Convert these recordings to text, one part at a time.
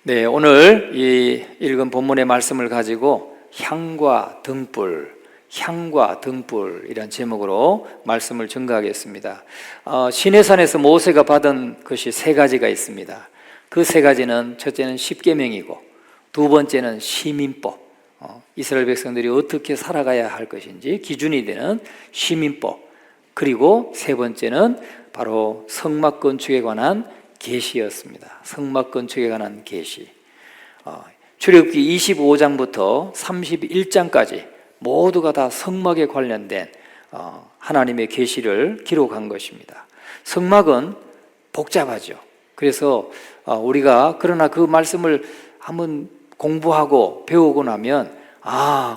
네, 오늘 이 읽은 본문의 말씀을 가지고 향과 등불, 향과 등불이란 제목으로 말씀을 증거하겠습니다. 시내산에서 모세가 받은 것이 세 가지가 있습니다. 그 세 가지는 첫째는 십계명이고, 두 번째는 시민법, 이스라엘 백성들이 어떻게 살아가야 할 것인지 기준이 되는 시민법, 그리고 세 번째는 바로 성막 건축에 관한 계시였습니다. 성막 건축에 관한 계시. 출애굽기 25장부터 31장까지 모두가 다 성막에 관련된 하나님의 계시를 기록한 것입니다. 성막은 복잡하죠. 그래서 우리가 그러나 그 말씀을 한번 공부하고 배우고 나면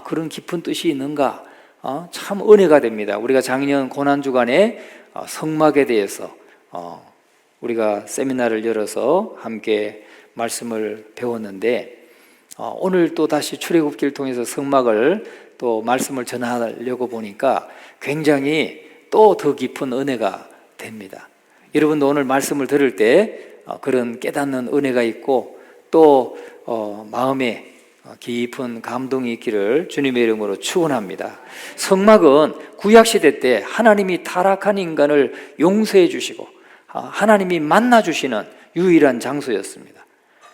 그런 깊은 뜻이 있는가, 참 은혜가 됩니다. 우리가 작년 고난주간에 성막에 대해서 우리가 세미나를 열어서 함께 말씀을 배웠는데, 오늘 또 다시 출애굽기를 통해서 성막을 또 말씀을 전하려고 보니까 굉장히 또 더 깊은 은혜가 됩니다. 여러분도 오늘 말씀을 들을 때 그런 깨닫는 은혜가 있고 또 마음에 깊은 감동이 있기를 주님의 이름으로 축원합니다. 성막은 구약시대 때 하나님이 타락한 인간을 용서해 주시고 하나님이 만나주시는 유일한 장소였습니다.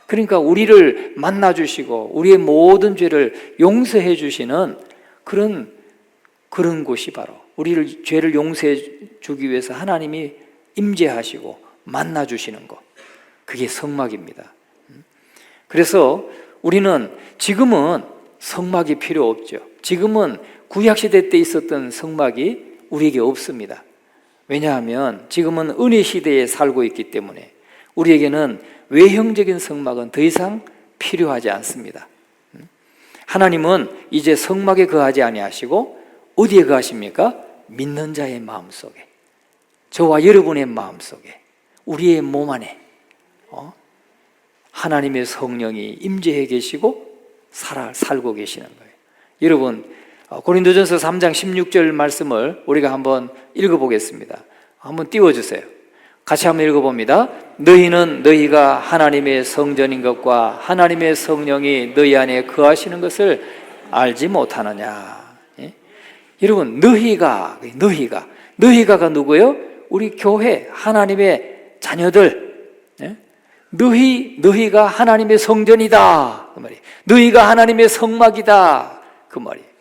그러니까 우리를 만나주시고 우리의 모든 죄를 용서해 주시는 그런 곳이 바로 우리를 죄를 용서해 주기 위해서 하나님이 임재하시고 만나주시는 것, 그게 성막입니다. 그래서 우리는 지금은 성막이 필요 없죠. 지금은 구약시대 때 있었던 성막이 우리에게 없습니다. 왜냐하면 지금은 은혜 시대에 살고 있기 때문에 우리에게는 외형적인 성막은 더 이상 필요하지 않습니다. 하나님은 이제 성막에 거하지 아니하시고 어디에 거하십니까? 믿는 자의 마음속에, 저와 여러분의 마음속에, 우리의 몸 안에 하나님의 성령이 임재해 계시고 살고 계시는 거예요. 여러분, 고린도전서 3장 16절 말씀을 우리가 한번 읽어보겠습니다. 한번 띄워주세요. 같이 한번 읽어봅니다. 너희는 너희가 하나님의 성전인 것과 하나님의 성령이 너희 안에 거하시는 것을 알지 못하느냐. 예? 여러분, 너희가 누구예요? 우리 교회 하나님의 자녀들. 예? 너희가 하나님의 성전이다 그 말이에요. 너희가 하나님의 성막이다 그 말이에요.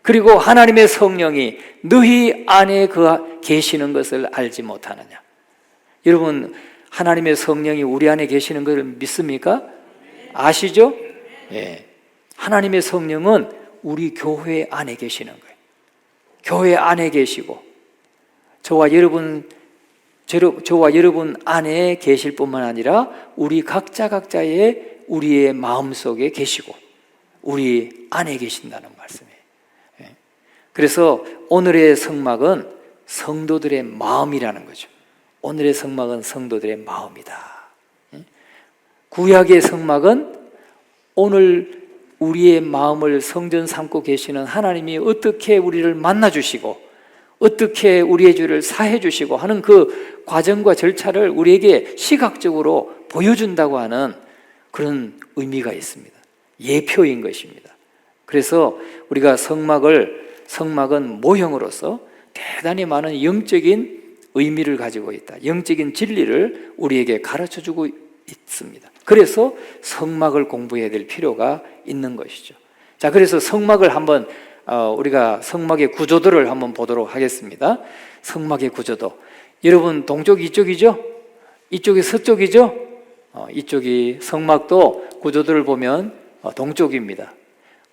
그리고 하나님의 성령이 너희 안에 계시는 것을 알지 못하느냐. 여러분, 하나님의 성령이 우리 안에 계시는 것을 믿습니까? 아시죠? 예. 하나님의 성령은 우리 교회 안에 계시는 거예요. 교회 안에 계시고 저와 여러분 안에 계실 뿐만 아니라 우리 각자의 우리의 마음속에 계시고 우리 안에 계신다는 말씀이에요. 그래서 오늘의 성막은 성도들의 마음이라는 거죠. 오늘의 성막은 성도들의 마음이다. 구약의 성막은 오늘 우리의 마음을 성전 삼고 계시는 하나님이 어떻게 우리를 만나주시고 어떻게 우리의 죄를 사해 주시고 하는 그 과정과 절차를 우리에게 시각적으로 보여준다고 하는 그런 의미가 있습니다. 예표인 것입니다. 그래서 우리가 성막은 모형으로서 대단히 많은 영적인 의미를 가지고 있다. 영적인 진리를 우리에게 가르쳐주고 있습니다. 그래서 성막을 공부해야 될 필요가 있는 것이죠. 자, 그래서 성막을 한번 우리가 성막의 구조도를 한번 보도록 하겠습니다. 성막의 구조도. 여러분, 동쪽 이쪽이죠? 이쪽이 서쪽이죠? 이쪽이 성막도 구조도를 보면 동쪽입니다.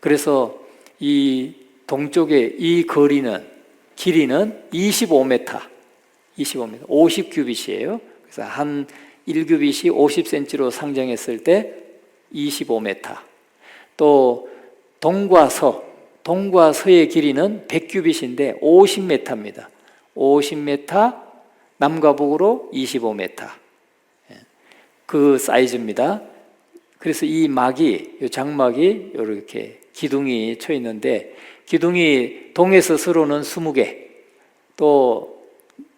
그래서 이 동쪽의 이 길이는 25m, 50규빗이에요. 그래서 한 1규빗이 50cm로 상정했을 때 25m. 또 동과 서의 길이는 100규빗인데 50m입니다. 50m, 남과 북으로 25m. 그 사이즈입니다. 그래서 이 장막이 이렇게 기둥이 쳐 있는데, 기둥이 동에서 서로는 20개, 또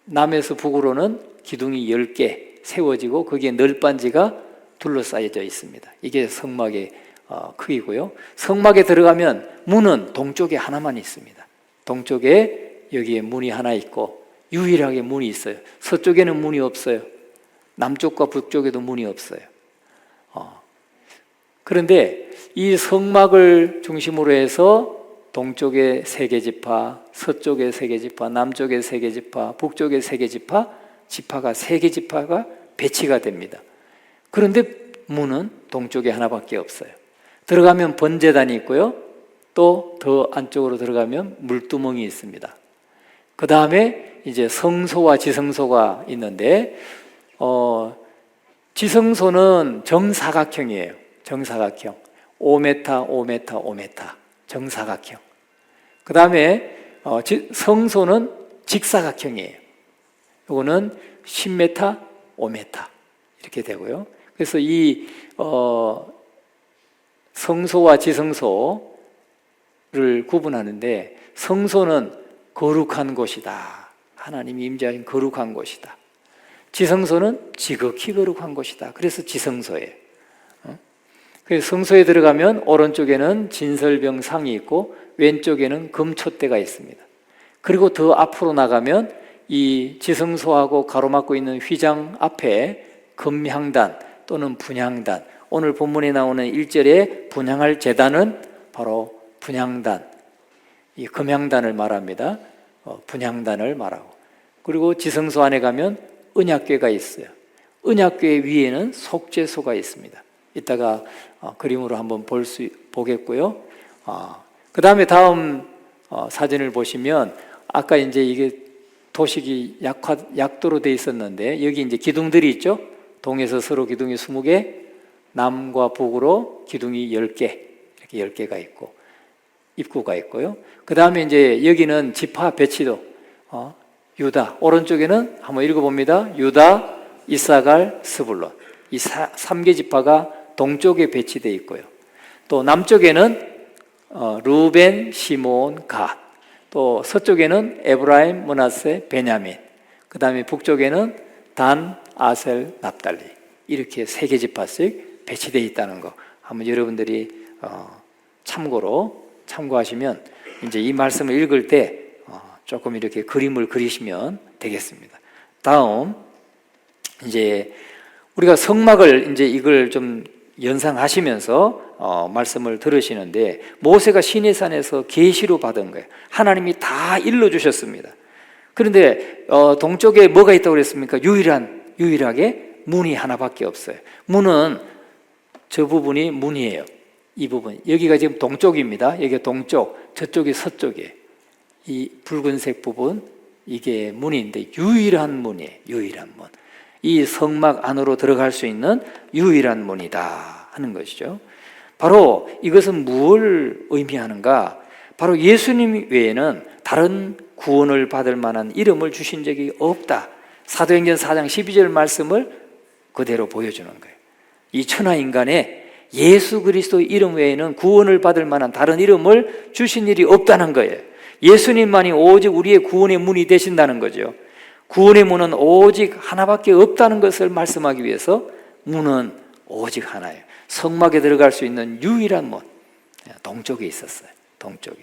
남에서 북으로는 기둥이 10개 세워지고 거기에 널빤지가 둘러싸여져 있습니다. 이게 성막의 크기고요. 성막에 들어가면 문은 동쪽에 하나만 있습니다. 동쪽에 여기에 문이 하나 있고 유일하게 문이 있어요. 서쪽에는 문이 없어요. 남쪽과 북쪽에도 문이 없어요. 그런데 이 성막을 중심으로 해서 동쪽에 세 개 지파, 서쪽에 세 개 지파, 남쪽에 세 개 지파, 북쪽에 세 개 지파, 지파가 세 개 지파가 배치가 됩니다. 그런데 문은 동쪽에 하나밖에 없어요. 들어가면 번제단이 있고요. 또 더 안쪽으로 들어가면 물두멍이 있습니다. 그 다음에 이제 성소와 지성소가 있는데 지성소는 정사각형이에요. 정사각형. 5m, 5m, 5m. 정사각형. 그 다음에 성소는 직사각형이에요. 이거는 10m, 5m 이렇게 되고요. 그래서 이 성소와 지성소를 구분하는데 성소는 거룩한 곳이다. 하나님이 임재하신 거룩한 곳이다. 지성소는 지극히 거룩한 곳이다. 그래서 지성소예요. 그래서 성소에 들어가면 오른쪽에는 진설병 상이 있고 왼쪽에는 금촛대가 있습니다. 그리고 더 앞으로 나가면 이 지성소하고 가로막고 있는 휘장 앞에 금향단 또는 분향단, 오늘 본문에 나오는 1절에 분향할 제단은 바로 분향단, 이 금향단을 말합니다. 분향단을 말하고, 그리고 지성소 안에 가면 언약궤가 있어요. 언약궤 위에는 속죄소가 있습니다. 이따가 그림으로 한번 보겠고요. 그 다음에 다음 사진을 보시면 아까 이제 이게 도식이 약도로 돼 있었는데 여기 이제 기둥들이 있죠. 동에서 서로 기둥이 20개, 남과 북으로 기둥이 10개, 이렇게 10개가 있고 입구가 있고요. 그 다음에 이제 여기는 지파 배치도 유다, 오른쪽에는 한번 읽어봅니다. 유다, 이사갈, 스불론, 이 3개 지파가 동쪽에 배치되어 있고요. 또 남쪽에는 루벤, 시몬, 갓, 또 서쪽에는 에브라임, 므낫세, 베냐민, 그 다음에 북쪽에는 단, 아셀, 납달리, 이렇게 3개 지파씩 배치되어 있다는 거 한번 여러분들이 참고하시면 이제 이 말씀을 읽을 때 조금 이렇게 그림을 그리시면 되겠습니다. 다음 이제 우리가 성막을 이제 이걸 좀 연상하시면서 말씀을 들으시는데 모세가 시내산에서 계시로 받은 거예요. 하나님이 다 일러주셨습니다. 그런데 동쪽에 뭐가 있다고 그랬습니까? 유일하게 문이 하나밖에 없어요. 문은 저 부분이 문이에요. 이 부분, 여기가 지금 동쪽입니다. 여기가 동쪽, 저쪽이 서쪽이에요. 이 붉은색 부분, 이게 문인데 유일한 문이에요. 유일한 문. 이 성막 안으로 들어갈 수 있는 유일한 문이다 하는 것이죠. 바로 이것은 무엇을 의미하는가? 바로 예수님 외에는 다른 구원을 받을 만한 이름을 주신 적이 없다. 사도행전 4장 12절 말씀을 그대로 보여주는 거예요. 이 천하인간에 예수 그리스도 이름 외에는 구원을 받을 만한 다른 이름을 주신 일이 없다는 거예요. 예수님만이 오직 우리의 구원의 문이 되신다는 거죠. 구원의 문은 오직 하나밖에 없다는 것을 말씀하기 위해서 문은 오직 하나예요. 성막에 들어갈 수 있는 유일한 문, 동쪽에 있었어요. 동쪽에.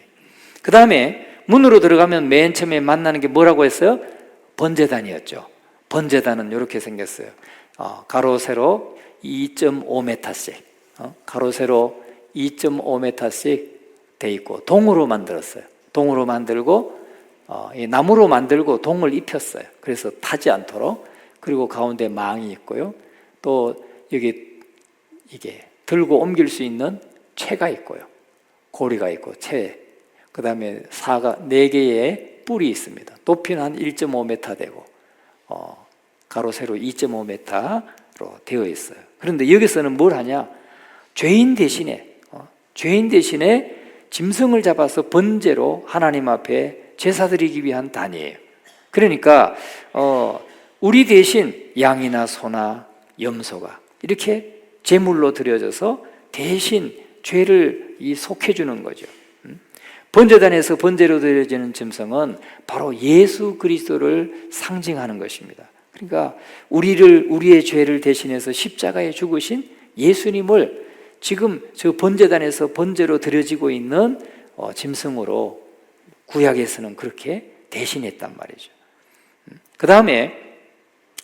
그 다음에 문으로 들어가면 맨 처음에 만나는 게 뭐라고 했어요? 번제단이었죠. 번제단은 이렇게 생겼어요. 가로 세로 2.5m씩, 가로 세로 2.5m씩 돼 있고 동으로 만들었어요. 동으로 만들고 나무로 만들고 동을 입혔어요. 그래서 타지 않도록. 그리고 가운데 망이 있고요. 또 여기 이게 들고 옮길 수 있는 채가 있고요. 고리가 있고 채. 그 다음에 4개의 뿔이 있습니다. 높이는 한 1.5m 되고 가로 세로 2.5m로 되어 있어요. 그런데 여기서는 뭘 하냐? 죄인 대신에 짐승을 잡아서 번제로 하나님 앞에 제사 드리기 위한 단이에요. 그러니까 우리 대신 양이나 소나 염소가 이렇게 제물로 드려져서 대신 죄를 속해주는 거죠. 번제단에서 번제로 드려지는 짐승은 바로 예수 그리스도를 상징하는 것입니다. 그러니까 우리의 죄를 대신해서 십자가에 죽으신 예수님을 지금 저 번제단에서 번제로 드려지고 있는 짐승으로 구약에서는 그렇게 대신했단 말이죠. 그 다음에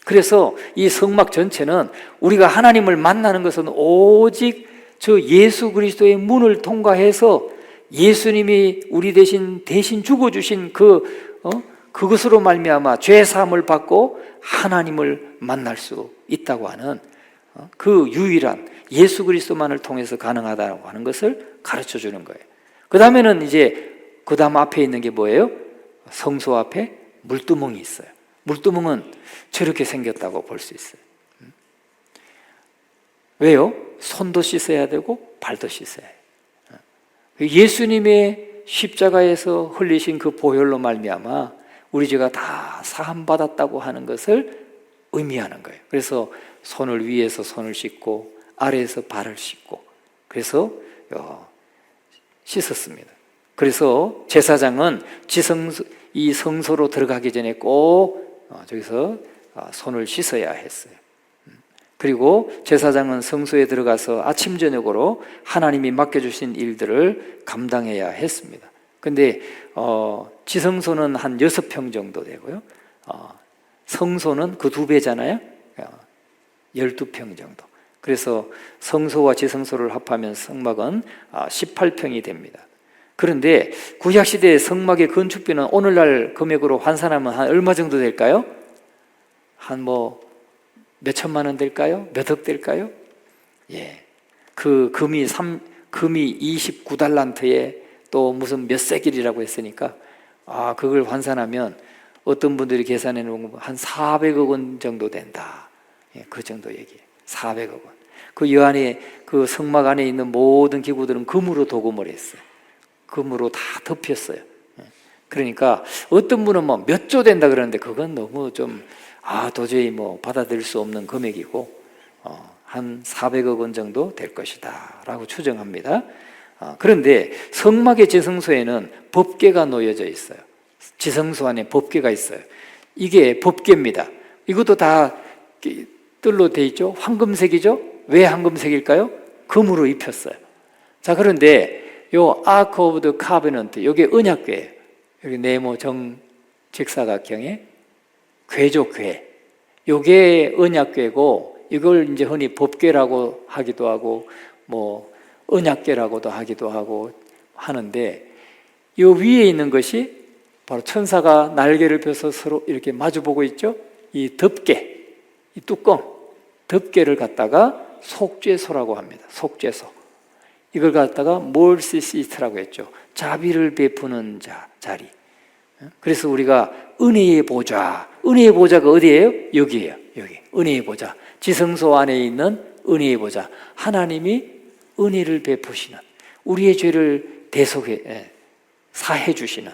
그래서 이 성막 전체는 우리가 하나님을 만나는 것은 오직 저 예수 그리스도의 문을 통과해서 예수님이 우리 대신 죽어주신 그것으로 말미암아 죄 사함을 받고 하나님을 만날 수 있다고 하는 그 유일한 예수 그리스도만을 통해서 가능하다고 하는 것을 가르쳐 주는 거예요. 그 다음에는 이제 그 다음 앞에 있는 게 뭐예요? 성소 앞에 물두멍이 있어요. 물두멍은 저렇게 생겼다고 볼 수 있어요. 왜요? 손도 씻어야 되고 발도 씻어야 해요. 예수님의 십자가에서 흘리신 그 보혈로 말미암아 우리 죄가 다 사함 받았다고 하는 것을 의미하는 거예요. 그래서 손을 위에서 손을 씻고 아래에서 발을 씻고 그래서 씻었습니다. 그래서 제사장은 이 성소로 들어가기 전에 꼭 저기서 손을 씻어야 했어요. 그리고 제사장은 성소에 들어가서 아침 저녁으로 하나님이 맡겨주신 일들을 감당해야 했습니다. 근데 지성소는 한 6평 정도 되고요, 성소는 그 2배잖아요. 12평 정도. 그래서 성소와 지성소를 합하면 성막은 18평이 됩니다. 그런데 구약시대의 성막의 건축비는 오늘날 금액으로 환산하면 한 얼마 정도 될까요? 한 몇 천만 원 될까요? 몇 억 될까요? 예. 그 금이 29달란트에 또 무슨 몇 세길이라고 했으니까 그걸 환산하면 어떤 분들이 계산해 놓은 한 400억 원 정도 된다. 예, 그 정도 얘기예요. 400억 원. 그 여 안에 그 성막 안에 있는 모든 기구들은 금으로 도금을 했어요. 금으로 다 덮였어요. 그러니까 어떤 분은 몇 조 된다 그러는데 그건 너무 좀 도저히 받아들일 수 없는 금액이고 한 400억 원 정도 될 것이다 라고 추정합니다. 그런데 성막의 지성소에는 법궤가 놓여져 있어요. 지성소 안에 법궤가 있어요. 이게 법궤입니다. 이것도 다 뜰로 돼 있죠. 황금색이죠. 왜 황금색일까요? 금으로 입혔어요. 자, 그런데 요 아크 오브 더 카베넌트, 요게 언약궤예요. 여기 네모 정직사각형의 궤죠, 궤. 요게 언약궤고 이걸 이제 흔히 법궤라고 하기도 하고 언약궤라고도 하기도 하고 하는데, 요 위에 있는 것이 바로 천사가 날개를 펴서 서로 이렇게 마주보고 있죠. 이 덮개, 이 뚜껑, 덮개를 갖다가 속죄소라고 합니다. 속죄소. 이걸 갖다가 몰시 시트라고 했죠. 자비를 베푸는 자리. 그래서 우리가 은혜의 보좌, 은혜의 보좌가 어디예요? 여기예요. 여기 은혜의 보좌, 지성소 안에 있는 은혜의 보좌. 하나님이 은혜를 베푸시는, 우리의 죄를 사해 주시는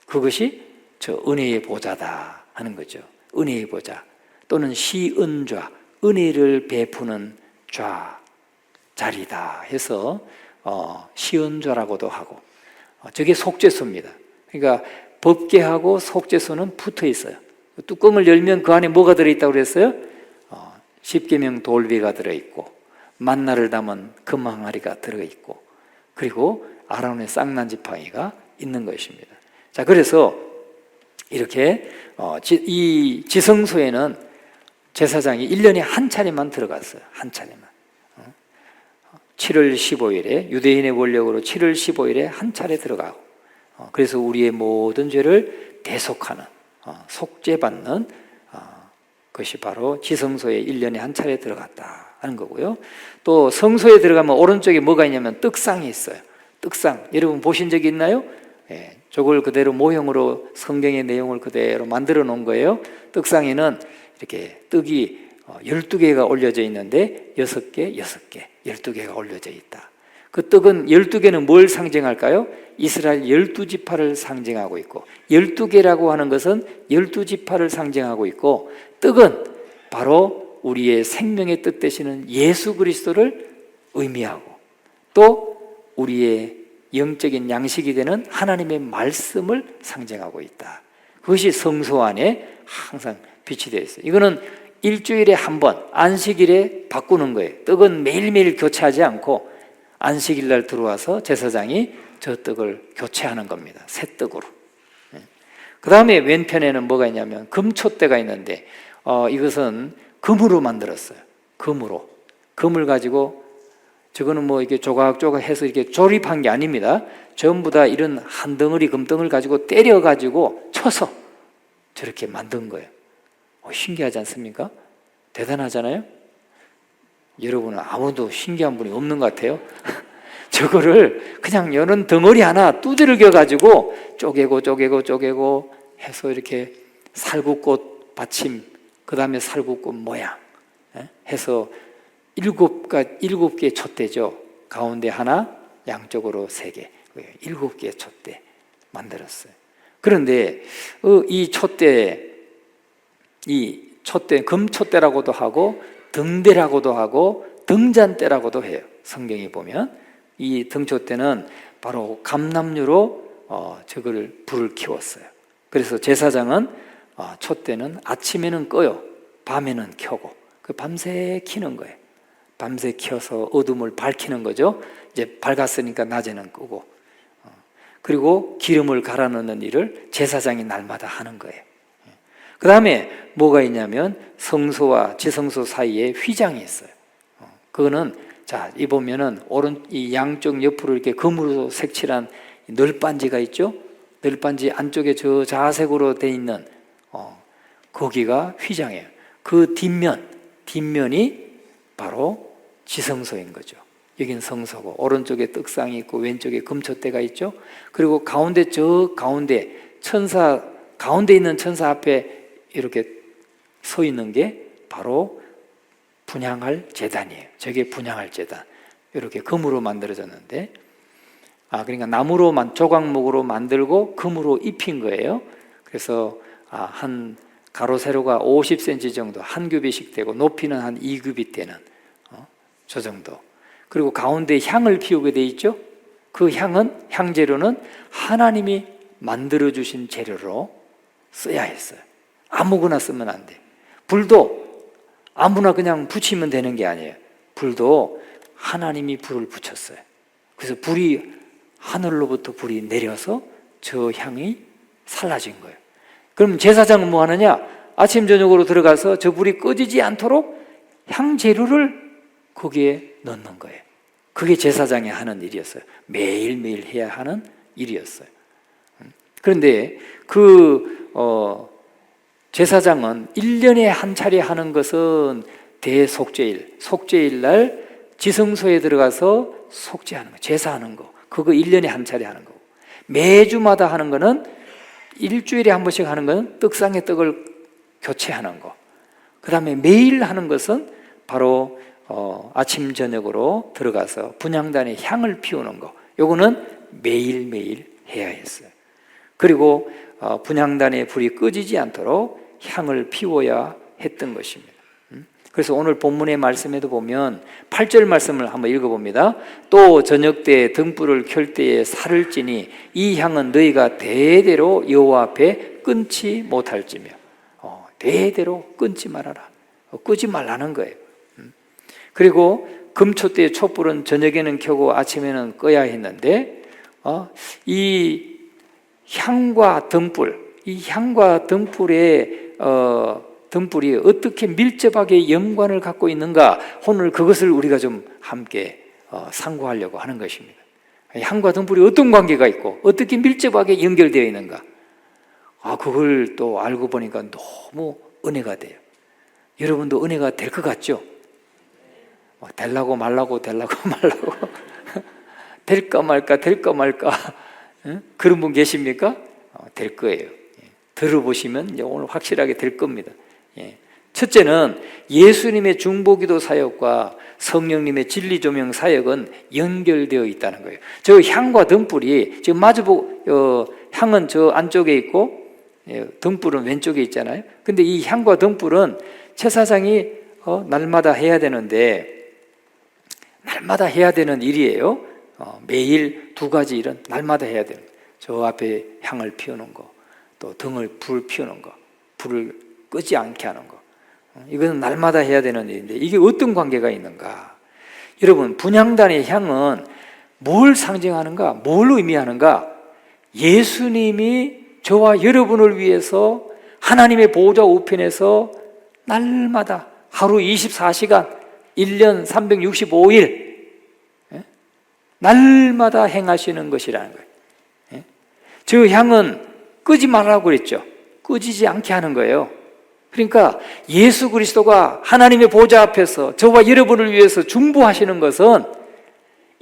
그것이 저 은혜의 보좌다 하는 거죠. 은혜의 보좌 또는 시은좌, 은혜를 베푸는 자리다 해서 시은좌라고도 하고, 저게 속죄소입니다. 그러니까 법궤하고 속죄소는 붙어 있어요. 뚜껑을 열면 그 안에 뭐가 들어있다고 그랬어요? 십계명 돌비가 들어있고 만나를 담은 금 항아리가 들어있고 그리고 아론의 쌍난 지팡이가 있는 것입니다. 자, 그래서 이렇게 이 지성소에는 제사장이 1년에 한 차례만 들어갔어요. 한 차례만. 7월 15일에 유대인의 원력으로 7월 15일에 한 차례 들어가고, 그래서 우리의 모든 죄를 대속하는, 속죄받는 것이 바로 지성소에 1년에 한 차례 들어갔다 하는 거고요. 또 성소에 들어가면 오른쪽에 뭐가 있냐면 떡상이 있어요. 떡상, 여러분 보신 적이 있나요? 예, 저걸 그대로 모형으로 성경의 내용을 그대로 만들어 놓은 거예요. 떡상에는 이렇게 떡이 12개가 올려져 있는데 6개, 12개가 올려져 있다. 그 떡은 12개는 뭘 상징할까요? 이스라엘 12지파를 상징하고 있고, 12개라고 하는 것은 12지파를 상징하고 있고, 떡은 바로 우리의 생명의 뜻 되시는 예수 그리스도를 의미하고, 또 우리의 영적인 양식이 되는 하나님의 말씀을 상징하고 있다. 그것이 성소 안에 항상 빛이 되어 있어요. 이거는 일주일에 한 번 안식일에 바꾸는 거예요. 떡은 매일매일 교체하지 않고 안식일 날 들어와서 제사장이 저 떡을 교체하는 겁니다. 새 떡으로. 그 다음에 왼편에는 뭐가 있냐면 금촛대가 있는데 이것은 금으로 만들었어요. 금으로. 금을 가지고 저거는 뭐 이렇게 조각조각 해서 이렇게 조립한 게 아닙니다. 전부 다 이런 한 덩어리 금덩을 가지고 때려 가지고 쳐서 저렇게 만든 거예요. 신기하지 않습니까? 대단하잖아요? 여러분은 아무도 신기한 분이 없는 것 같아요. 저거를 그냥 여는 덩어리 하나 두드려 가지고 쪼개고 해서 이렇게 살구꽃 받침, 그 다음에 살구꽃 모양 해서 7개의 촛대죠. 가운데 하나, 양쪽으로 3개, 7개의 촛대 만들었어요. 그런데 이 촛대, 금촛대라고도 하고 등대라고도 하고 등잔대라고도 해요. 성경에 보면 이 등촛대는 바로 감람류로 저거를 불을 키웠어요. 그래서 제사장은 촛대는 아침에는 꺼요. 밤에는 켜고 밤새 켜는 거예요. 밤새 켜서 어둠을 밝히는 거죠. 이제 밝았으니까 낮에는 끄고 그리고 기름을 갈아 넣는 일을 제사장이 날마다 하는 거예요. 그 다음에 뭐가 있냐면 성소와 지성소 사이에 휘장이 있어요. 그거는 자, 이 보면은 이 양쪽 옆으로 이렇게 금으로 색칠한 널빤지가 있죠. 널빤지 안쪽에 저 자색으로 돼 있는 거기가 휘장이에요. 그 뒷면이 바로 지성소인 거죠. 여긴 성소고 오른쪽에 떡상이 있고 왼쪽에 금촛대가 있죠. 그리고 가운데 천사 가운데 있는 천사 앞에 이렇게 서 있는 게 바로 분향할 제단이에요. 저게 분향할 제단. 이렇게 금으로 만들어졌는데 그러니까 나무로 조각목으로 만들고 금으로 입힌 거예요. 그래서 한 가로 세로가 50cm 정도 한 규빗씩 되고 높이는 한 2규빗 되는 저 정도. 그리고 가운데 향을 피우게 돼 있죠. 그 향재료는 하나님이 만들어 주신 재료로 써야 했어요. 아무거나 쓰면 안 돼. 불도 아무나 그냥 붙이면 되는 게 아니에요. 불도 하나님이 불을 붙였어요. 그래서 하늘로부터 불이 내려서 저 향이 살라진 거예요. 그럼 제사장은 뭐 하느냐? 아침 저녁으로 들어가서 저 불이 꺼지지 않도록 향재료를 거기에 넣는 거예요. 그게 제사장이 하는 일이었어요. 매일매일 해야 하는 일이었어요. 그런데 제사장은 1년에 한 차례 하는 것은 대속죄일, 속죄일 날 지성소에 들어가서 속죄하는 거, 제사하는 거, 그거 1년에 한 차례 하는 거고, 매주마다 하는 거는 일주일에 한 번씩 하는 거는 떡상의 떡을 교체하는 거, 그 다음에 매일 하는 것은 바로 아침 저녁으로 들어가서 분향단에 향을 피우는 거, 요거는 매일매일 해야 했어요. 그리고 분향단에 불이 꺼지지 않도록 향을 피워야 했던 것입니다. 그래서 오늘 본문의 말씀에도 보면 8절 말씀을 한번 읽어봅니다. 또 저녁 때 등불을 켤 때에 살을 찌니 이 향은 너희가 대대로 여호와 앞에 끊지 못할지며. 대대로 끊지 말아라. 끄지 말라는 거예요. 그리고 금촛대의 촛불은 저녁에는 켜고 아침에는 꺼야 했는데 이 향과 등불이 어떻게 밀접하게 연관을 갖고 있는가, 오늘 그것을 우리가 좀 함께 상고하려고 하는 것입니다. 향과 등불이 어떤 관계가 있고 어떻게 밀접하게 연결되어 있는가, 그걸 또 알고 보니까 너무 은혜가 돼요. 여러분도 은혜가 될 것 같죠? 될라고 말라고 될까 말까 그런 분 계십니까? 될 거예요. 들어보시면 오늘 확실하게 될 겁니다. 첫째는 예수님의 중보기도 사역과 성령님의 진리조명 사역은 연결되어 있다는 거예요. 저 향과 등불이 지금 향은 저 안쪽에 있고 등불은 왼쪽에 있잖아요. 근데 이 향과 등불은 제사장이 날마다 해야 되는데, 날마다 해야 되는 일이에요. 매일 2가지 일은 날마다 해야 되는 거예요. 저 앞에 향을 피우는 거, 또 불 피우는 거, 불을 끄지 않게 하는 거. 이것은 날마다 해야 되는 일인데 이게 어떤 관계가 있는가? 여러분, 분향단의 향은 뭘 상징하는가? 뭘 의미하는가? 예수님이 저와 여러분을 위해서 하나님의 보호자 우편에서 날마다 하루 24시간 1년 365일 날마다 행하시는 것이라는 거예요. 저 향은 끄지 말라고 그랬죠. 끄지지 않게 하는 거예요. 그러니까 예수 그리스도가 하나님의 보좌 앞에서 저와 여러분을 위해서 중보하시는 것은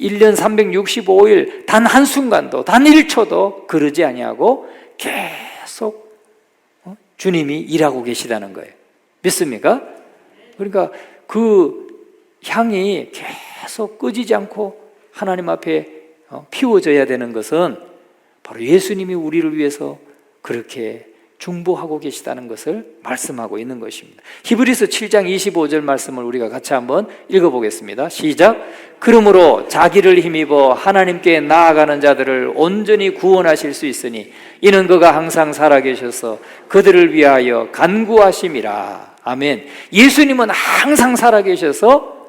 1년 365일 단 한순간도 단 1초도 그러지 아니하고 계속 주님이 일하고 계시다는 거예요. 믿습니까? 그러니까 그 향이 계속 꺼지지 않고 하나님 앞에 피워져야 되는 것은 바로 예수님이 우리를 위해서 그렇게 중보하고 계시다는 것을 말씀하고 있는 것입니다. 히브리서 7장 25절 말씀을 우리가 같이 한번 읽어보겠습니다. 시작. 그러므로 자기를 힘입어 하나님께 나아가는 자들을 온전히 구원하실 수 있으니 이는 그가 항상 살아계셔서 그들을 위하여 간구하심이라. 아멘. 예수님은 항상 살아계셔서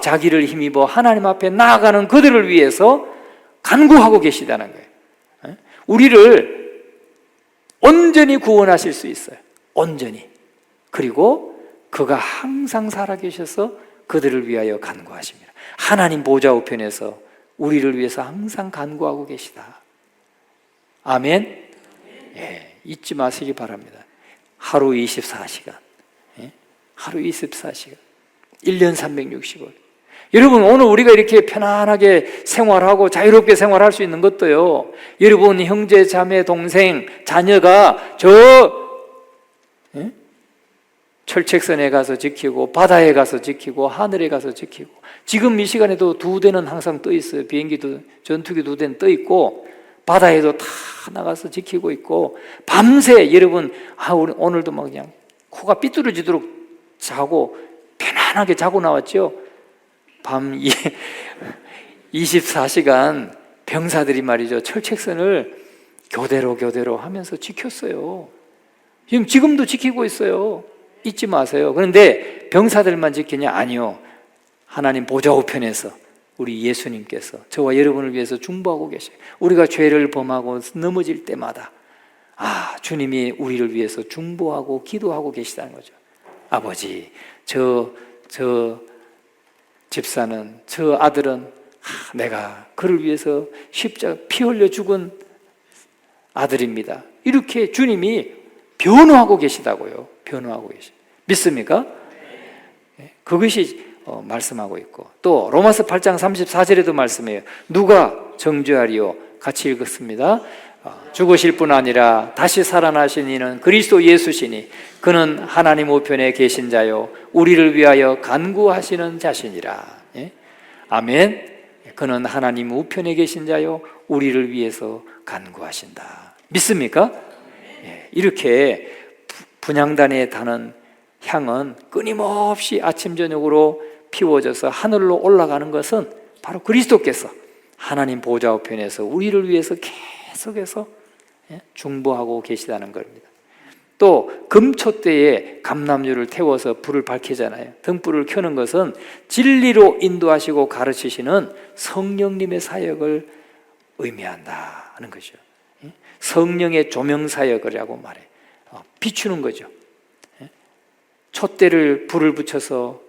자기를 힘입어 하나님 앞에 나아가는 그들을 위해서 간구하고 계시다는 거예요. 우리를 온전히 구원하실 수 있어요. 온전히. 그리고 그가 항상 살아계셔서 그들을 위하여 간구하십니다. 하나님 보좌 우편에서 우리를 위해서 항상 간구하고 계시다. 아멘. 예, 잊지 마시기 바랍니다. 하루 24시간, 하루 24시간, 1년 365일. 여러분, 오늘 우리가 이렇게 편안하게 생활하고 자유롭게 생활할 수 있는 것도요, 여러분 형제, 자매, 동생, 자녀가 철책선에 가서 지키고 바다에 가서 지키고 하늘에 가서 지키고, 지금 이 시간에도 2대는 항상 떠 있어요. 비행기도, 전투기 2대는 떠 있고 바다에도 다 나가서 지키고 있고, 밤새 여러분 우리 오늘도 막 그냥 코가 삐뚤어지도록 자고 편안하게 자고 나왔죠. 밤 24시간 병사들이 말이죠, 철책선을 교대로 하면서 지켰어요. 지금도 지키고 있어요. 잊지 마세요. 그런데 병사들만 지키냐? 아니요. 하나님 보좌 우편에서 우리 예수님께서 저와 여러분을 위해서 중보하고 계셔요. 우리가 죄를 범하고 넘어질 때마다 주님이 우리를 위해서 중보하고 기도하고 계시다는 거죠. 아버지, 저 집사는, 저 아들은 내가 그를 위해서 십자가 피 흘려 죽은 아들입니다. 이렇게 주님이 변호하고 계시다고요. 변호하고 계시. 믿습니까? 그것이 말씀하고 있고, 또 로마서 8장 34절에도 말씀해요. 누가 정죄하리요? 같이 읽었습니다. 죽으실 뿐 아니라 다시 살아나신 이는 그리스도 예수시니 그는 하나님 우편에 계신 자요 우리를 위하여 간구하시는 자시니라. 아멘. 그는 하나님 우편에 계신 자요 우리를 위해서 간구하신다. 믿습니까? 이렇게 분향단에 다는 향은 끊임없이 아침 저녁으로 피워져서 하늘로 올라가는 것은 바로 그리스도께서 하나님 보좌 우편에서 우리를 위해서 계속해서 중보하고 계시다는 겁니다. 또 금초대에 감람유를 태워서 불을 밝히잖아요. 등불을 켜는 것은 진리로 인도하시고 가르치시는 성령님의 사역을 의미한다는 거죠. 성령의 조명 사역이라고 말해. 비추는 거죠. 촛대를 불을 붙여서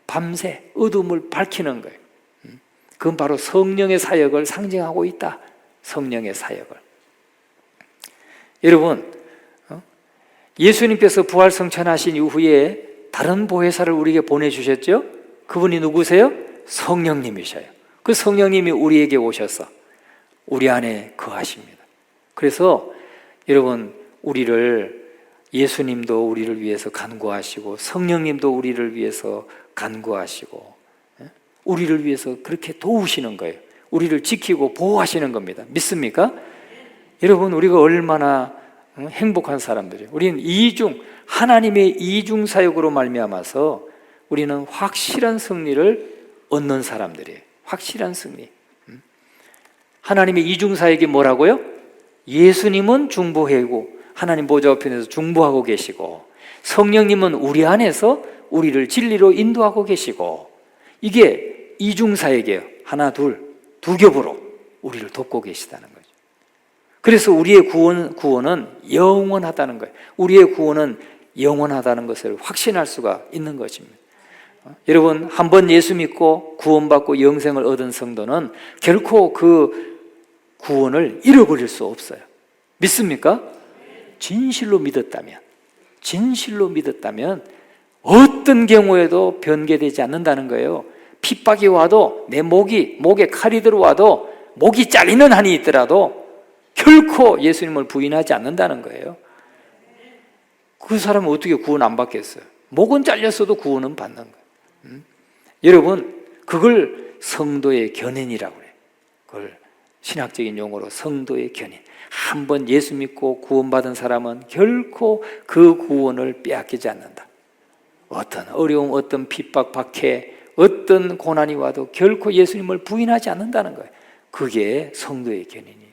밤새 어둠을 밝히는 거예요. 그건 바로 성령의 사역을 상징하고 있다. 성령의 사역을. 여러분, 예수님께서 부활성천하신 이후에 다른 보혜사를 우리에게 보내주셨죠? 그분이 누구세요? 성령님이셔요. 그 성령님이 우리에게 오셔서 우리 안에 거하십니다. 그래서 여러분, 예수님도 우리를 위해서 간구하시고 성령님도 우리를 위해서 간구하시고 우리를 위해서 그렇게 도우시는 거예요. 우리를 지키고 보호하시는 겁니다. 믿습니까? 여러분, 우리가 얼마나 행복한 사람들이에요. 우리는 하나님의 이중 사역으로 말미암아서 우리는 확실한 승리를 얻는 사람들이에요. 확실한 승리. 하나님의 이중 사역이 뭐라고요? 예수님은 중보하고 하나님 보좌 우편에서 중보하고 계시고, 성령님은 우리 안에서 우리를 진리로 인도하고 계시고, 이게 이중사역이에요. 하나, 두 겹으로 우리를 돕고 계시다는 거죠. 그래서 우리의 구원은 영원하다는 거예요. 우리의 구원은 영원하다는 것을 확신할 수가 있는 것입니다. 여러분, 한번 예수 믿고 구원받고 영생을 얻은 성도는 결코 그 구원을 잃어버릴 수 없어요. 믿습니까? 진실로 믿었다면 어떤 경우에도 변개되지 않는다는 거예요. 핍박이 와도, 내 목에 칼이 들어와도, 목이 잘리는 한이 있더라도 결코 예수님을 부인하지 않는다는 거예요. 그 사람은 어떻게 구원 안 받겠어요? 목은 잘렸어도 구원은 받는 거예요. 여러분, 그걸 성도의 견인이라고 그래요. 그걸 신학적인 용어로 성도의 견인. 한번 예수 믿고 구원받은 사람은 결코 그 구원을 빼앗기지 않는다. 어떤 어려움, 어떤 핍박, 박해, 어떤 고난이 와도 결코 예수님을 부인하지 않는다는 거예요. 그게 성도의 견인이에요.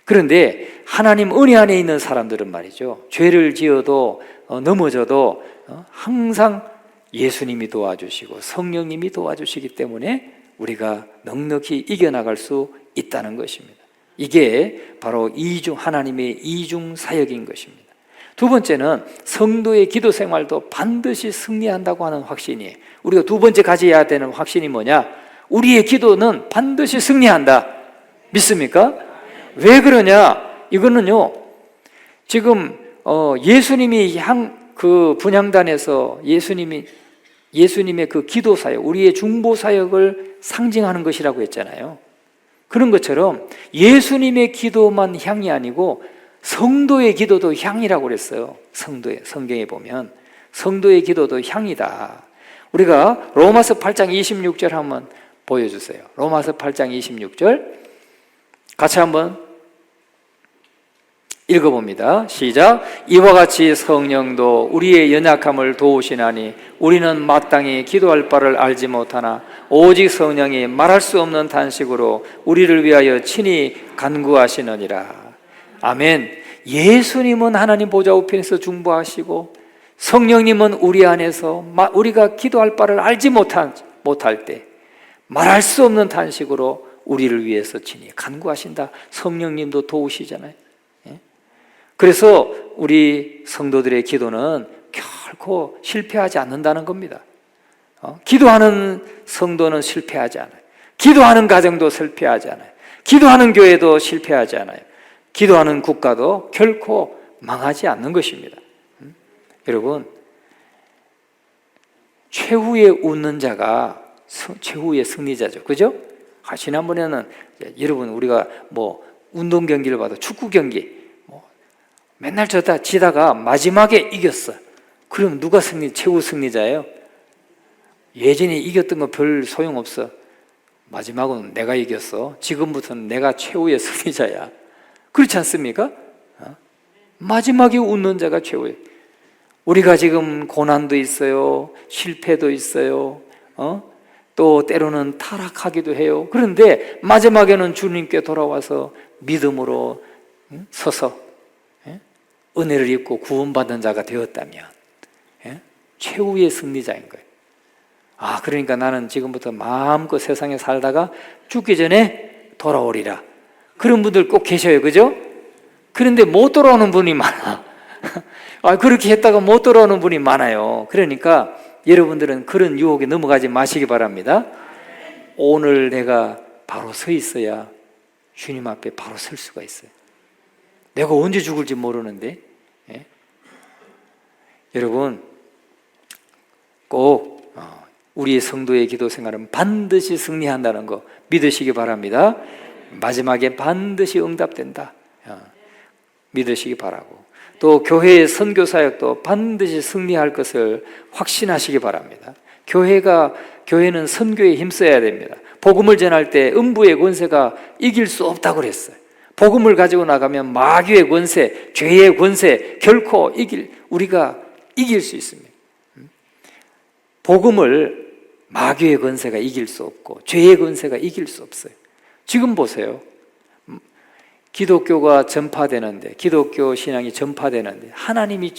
그런데 하나님 은혜 안에 있는 사람들은 말이죠, 죄를 지어도 넘어져도 항상 예수님이 도와주시고 성령님이 도와주시기 때문에 우리가 넉넉히 이겨나갈 수 있다는 것입니다. 이게 바로 하나님의 이중 사역인 것입니다. 두 번째는 성도의 기도 생활도 반드시 승리한다고 하는 확신이에요. 우리가 두 번째 가져야 되는 확신이 뭐냐? 우리의 기도는 반드시 승리한다. 믿습니까? 왜 그러냐? 이거는요, 지금 예수님이 그 분향단에서 예수님의 그 기도 사역, 우리의 중보 사역을 상징하는 것이라고 했잖아요. 그런 것처럼 예수님의 기도만 향이 아니고 성도의 기도도 향이라고 그랬어요. 성경에 보면 성도의 기도도 향이다. 우리가 로마서 8장 26절 한번 보여주세요. 로마서 8장 26절 같이 한번 읽어봅니다. 시작. 이와 같이 성령도 우리의 연약함을 도우시나니 우리는 마땅히 기도할 바를 알지 못하나 오직 성령이 말할 수 없는 탄식으로 우리를 위하여 친히 간구하시느니라. 아멘. 예수님은 하나님 보좌 우편에서 중보하시고 성령님은 우리 안에서 우리가 기도할 바를 알지 못할 때 말할 수 없는 탄식으로 우리를 위해서 친히 간구하신다. 성령님도 도우시잖아요. 그래서 우리 성도들의 기도는 결코 실패하지 않는다는 겁니다. 기도하는 성도는 실패하지 않아요. 기도하는 가정도 실패하지 않아요. 기도하는 교회도 실패하지 않아요. 기도하는 국가도 결코 망하지 않는 것입니다. 여러분, 최후의 웃는 자가 최후의 승리자죠. 그죠? 지난번에는 여러분, 우리가 운동 경기를 봐도 축구 경기 맨날 지다가 마지막에 이겼어. 그럼 누가 최후 승리자예요? 예전에 이겼던 거 별 소용없어. 마지막은 내가 이겼어. 지금부터는 내가 최후의 승리자야. 그렇지 않습니까? 마지막에 웃는 자가 최후예요. 우리가 지금 고난도 있어요. 실패도 있어요. 또 때로는 타락하기도 해요. 그런데 마지막에는 주님께 돌아와서 믿음으로 서서 은혜를 입고 구원받은 자가 되었다면 최후의 승리자인 거예요. 그러니까 나는 지금부터 마음껏 세상에 살다가 죽기 전에 돌아오리라. 그런 분들 꼭 계셔요. 그죠? 그런데 못 돌아오는 분이 많아. 그렇게 했다가 못 돌아오는 분이 많아요. 그러니까 여러분들은 그런 유혹에 넘어가지 마시기 바랍니다. 오늘 내가 바로 서 있어야 주님 앞에 바로 설 수가 있어요. 내가 언제 죽을지 모르는데, 여러분 꼭 우리의 성도의 기도 생활은 반드시 승리한다는 거 믿으시기 바랍니다. 마지막에 반드시 응답된다. 믿으시기 바라고, 또 교회의 선교 사역도 반드시 승리할 것을 확신하시기 바랍니다. 교회는 선교에 힘써야 됩니다. 복음을 전할 때 음부의 권세가 이길 수 없다고 그랬어요. 복음을 가지고 나가면 마귀의 권세, 죄의 권세 결코 우리가 이길 수 있습니다. 복음을 마귀의 권세가 이길 수 없고 죄의 권세가 이길 수 없어요. 지금 보세요. 기독교가 전파되는데, 기독교 신앙이 전파되는데, 하나님이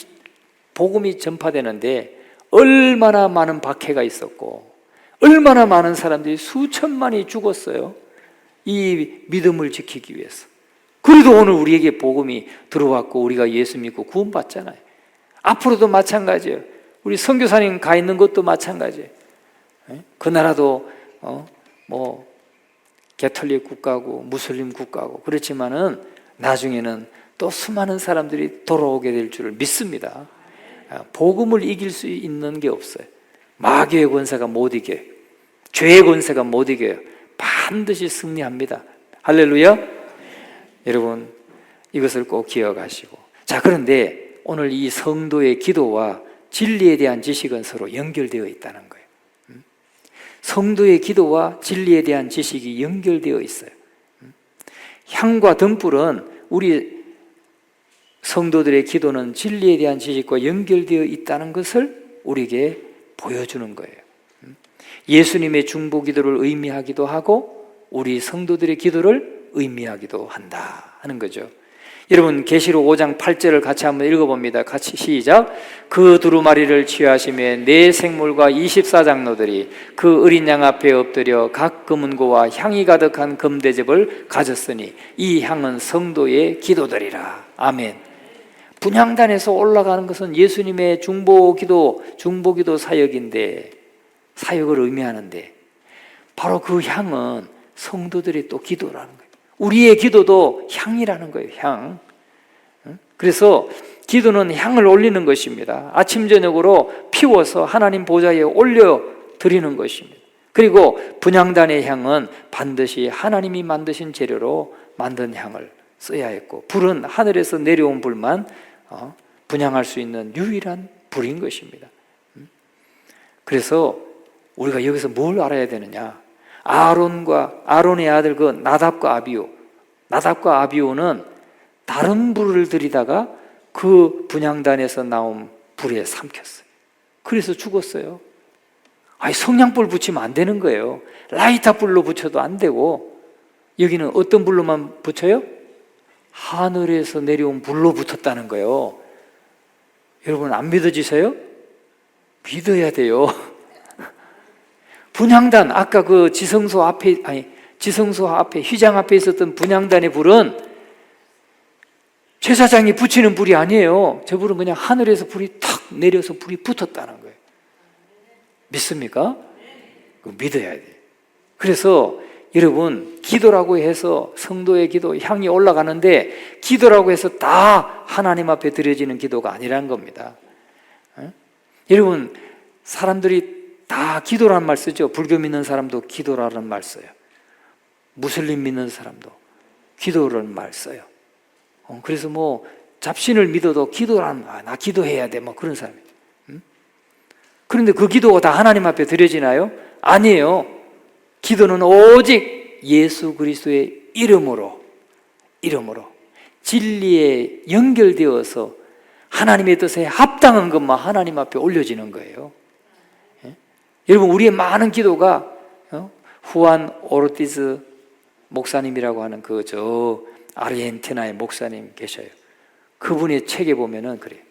복음이 전파되는데 얼마나 많은 박해가 있었고 얼마나 많은 사람들이 수천만이 죽었어요. 이 믿음을 지키기 위해서. 그래도 오늘 우리에게 복음이 들어왔고 우리가 예수 믿고 구원받잖아요. 앞으로도 마찬가지예요. 우리 선교사님 가 있는 것도 마찬가지예요. 그 나라도 뭐 개톨릭 국가고 무슬림 국가고 그렇지만은 나중에는 또 수많은 사람들이 돌아오게 될 줄을 믿습니다. 복음을 이길 수 있는 게 없어요. 마귀의 권세가 못 이겨요. 죄의 권세가 못 이겨요. 반드시 승리합니다. 할렐루야. 여러분 이것을 꼭 기억하시고, 자, 그런데 오늘 이 성도의 기도와 진리에 대한 지식은 서로 연결되어 있다는 거예요. 성도의 기도와 진리에 대한 지식이 연결되어 있어요. 향과 등불은 우리 성도들의 기도는 진리에 대한 지식과 연결되어 있다는 것을 우리에게 보여주는 거예요. 예수님의 중보 기도를 의미하기도 하고 우리 성도들의 기도를 의미하기도 한다 하는 거죠. 여러분 계시록 5장 8절을 같이 한번 읽어봅니다. 같이 시작. 그 두루마리를 취하심에 네 생물과 24장로들이 그 어린 양 앞에 엎드려 각 금은고와 향이 가득한 금대접을 가졌으니 이 향은 성도의 기도들이라. 아멘. 분향단에서 올라가는 것은 예수님의 중보기도 사역인데, 사역을 의미하는데 바로 그 향은 성도들의 또 기도라는 거예요. 우리의 기도도 향이라는 거예요. 향. 그래서 기도는 향을 올리는 것입니다. 아침 저녁으로 피워서 하나님 보좌에 올려 드리는 것입니다. 그리고 분향단의 향은 반드시 하나님이 만드신 재료로 만든 향을 써야 했고, 불은 하늘에서 내려온 불만 분향할 수 있는 유일한 불인 것입니다. 그래서 우리가 여기서 뭘 알아야 되느냐? 아론의 아들 그 나답과 아비후는 다른 불을 들이다가 그 분향단에서 나온 불에 삼켰어요. 그래서 죽었어요. 성냥불 붙이면 안 되는 거예요. 라이터 불로 붙여도 안 되고, 여기는 어떤 불로만 붙여요? 하늘에서 내려온 불로 붙었다는 거예요. 여러분 안 믿어지세요? 믿어야 돼요. 분향단, 아까 그 지성소 앞에 휘장 앞에 있었던 분향단의 불은 제사장이 붙이는 불이 아니에요. 저 불은 그냥 하늘에서 불이 탁 내려서 불이 붙었다는 거예요. 믿습니까? 믿어야 돼요. 그래서 여러분 기도라고 해서 성도의 기도 향이 올라가는데, 기도라고 해서 다 하나님 앞에 드려지는 기도가 아니라는 겁니다. 여러분 사람들이 다 기도라는 말 쓰죠. 불교 믿는 사람도 기도라는 말 써요. 무슬림 믿는 사람도 기도라는 말 써요. 그래서 뭐 잡신을 믿어도 나 기도해야 돼, 뭐 그런 사람이에요. 그런데 그 기도가 다 하나님 앞에 드려지나요? 아니에요. 기도는 오직 예수 그리스도의 이름으로 진리에 연결되어서 하나님의 뜻에 합당한 것만 하나님 앞에 올려지는 거예요. 여러분 우리의 많은 기도가 후안 오르티즈 목사님이라고 하는 저 아르헨티나의 목사님 계셔요. 그분의 책에 보면은 그래요.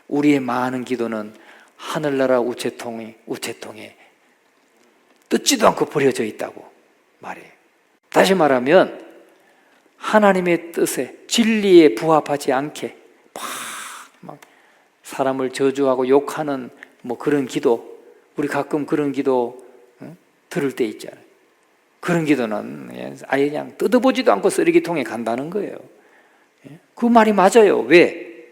우리의 많은 기도는 하늘나라 우체통에 뜯지도 않고 버려져 있다고 말해요. 다시 말하면 하나님의 뜻에, 진리에 부합하지 않게 막 사람을 저주하고 욕하는 뭐 그런 기도, 우리 가끔 그런 기도 들을 때 있잖아요. 그런 기도는 아예 그냥 뜯어보지도 않고 쓰레기통에 간다는 거예요. 그 말이 맞아요. 왜?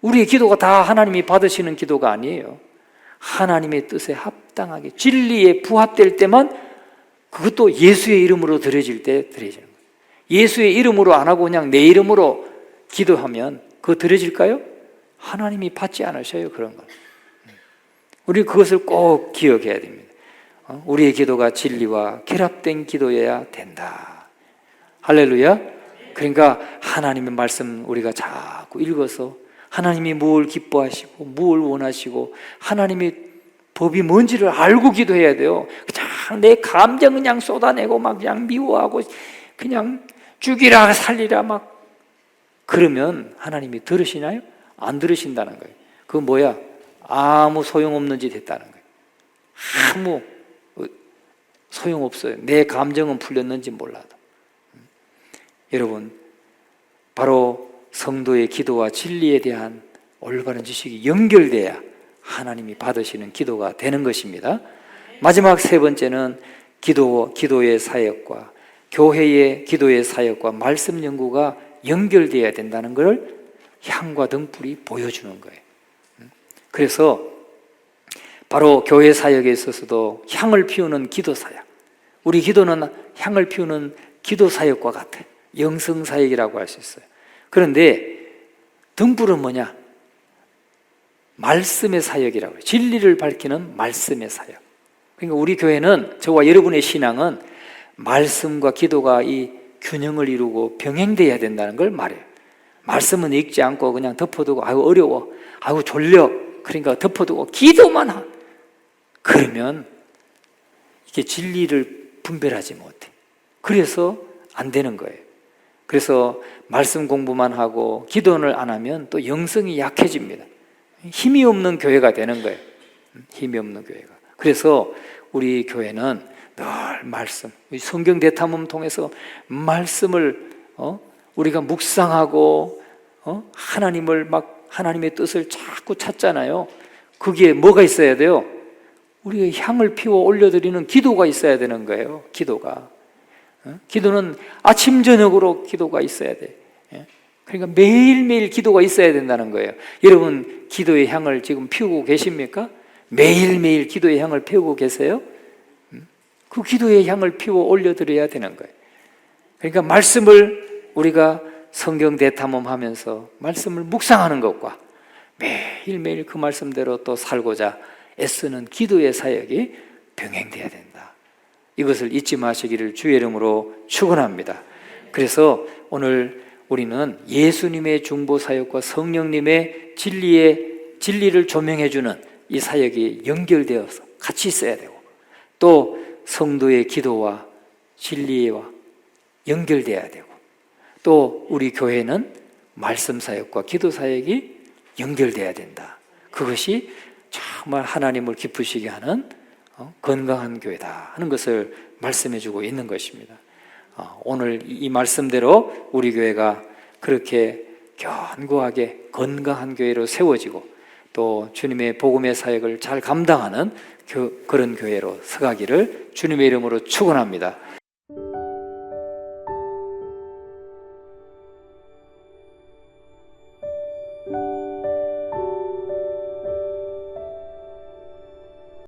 우리의 기도가 다 하나님이 받으시는 기도가 아니에요. 하나님의 뜻에 합당하게 진리에 부합될 때만, 그것도 예수의 이름으로 드려질 때 드려지는 거예요. 예수의 이름으로 안 하고 그냥 내 이름으로 기도하면 그거 드려질까요? 하나님이 받지 않으셔요. 그런 거. 우리 그것을 꼭 기억해야 됩니다. 우리의 기도가 진리와 결합된 기도여야 된다. 할렐루야. 그러니까 하나님의 말씀 우리가 자꾸 읽어서 하나님이 뭘 기뻐하시고 뭘 원하시고 하나님의 법이 뭔지를 알고 기도해야 돼요. 그냥 내 감정 그냥 쏟아내고 막 그냥 미워하고 그냥 죽이라 살리라 막 그러면 하나님이 들으시나요? 안 들으신다는 거예요. 그거 뭐야? 아무 소용없는 짓 했다는 거예요. 아무 소용없어요. 내 감정은 풀렸는지 몰라도. 여러분, 바로 성도의 기도와 진리에 대한 올바른 지식이 연결돼야 하나님이 받으시는 기도가 되는 것입니다. 마지막 세 번째는 기도의 사역과 교회의 기도의 사역과 말씀 연구가 연결되어야 된다는 걸 향과 등불이 보여주는 거예요. 그래서 바로 교회 사역에 있어서도 향을 피우는 기도 사역, 우리 기도는 향을 피우는 기도 사역과 같아요. 영성 사역이라고 할 수 있어요. 그런데 등불은 뭐냐? 말씀의 사역이라고 해요. 진리를 밝히는 말씀의 사역. 그러니까 우리 교회는, 저와 여러분의 신앙은 말씀과 기도가 이 균형을 이루고 병행돼야 된다는 걸 말해요. 말씀은 읽지 않고 그냥 덮어두고 아유 어려워, 아유 졸려, 그러니까 덮어두고 기도만 그러면 이게 진리를 분별하지 못해. 그래서 안 되는 거예요. 그래서 말씀 공부만 하고 기도를 안 하면 또 영성이 약해집니다. 힘이 없는 교회가 되는 거예요. 힘이 없는 교회가. 그래서 우리 교회는 늘 말씀, 성경 대탐험 통해서 말씀을 우리가 묵상하고 하나님의 뜻을 자꾸 찾잖아요. 거기에 뭐가 있어야 돼요? 우리가 향을 피워 올려드리는 기도가 있어야 되는 거예요. 기도는 아침 저녁으로 기도가 있어야 돼. 그러니까 매일매일 기도가 있어야 된다는 거예요. 여러분 기도의 향을 지금 피우고 계십니까? 매일매일 기도의 향을 피우고 계세요? 그 기도의 향을 피워 올려드려야 되는 거예요. 그러니까 말씀을 우리가 성경 대탐험하면서 말씀을 묵상하는 것과 매일매일 그 말씀대로 또 살고자 애쓰는 기도의 사역이 병행돼야 된다. 이것을 잊지 마시기를 주의 이름으로 축원합니다. 그래서 오늘 우리는 예수님의 중보 사역과 성령님의 진리를 조명해주는 이 사역이 연결되어서 같이 있어야 되고, 또 성도의 기도와 진리와 연결돼야 되고, 또 우리 교회는 말씀 사역과 기도 사역이 연결돼야 된다. 그것이 정말 하나님을 기쁘시게 하는 건강한 교회다 하는 것을 말씀해주고 있는 것입니다. 오늘 이 말씀대로 우리 교회가 그렇게 견고하게 건강한 교회로 세워지고 또 주님의 복음의 사역을 잘 감당하는 그런 교회로 서가기를 주님의 이름으로 축원합니다.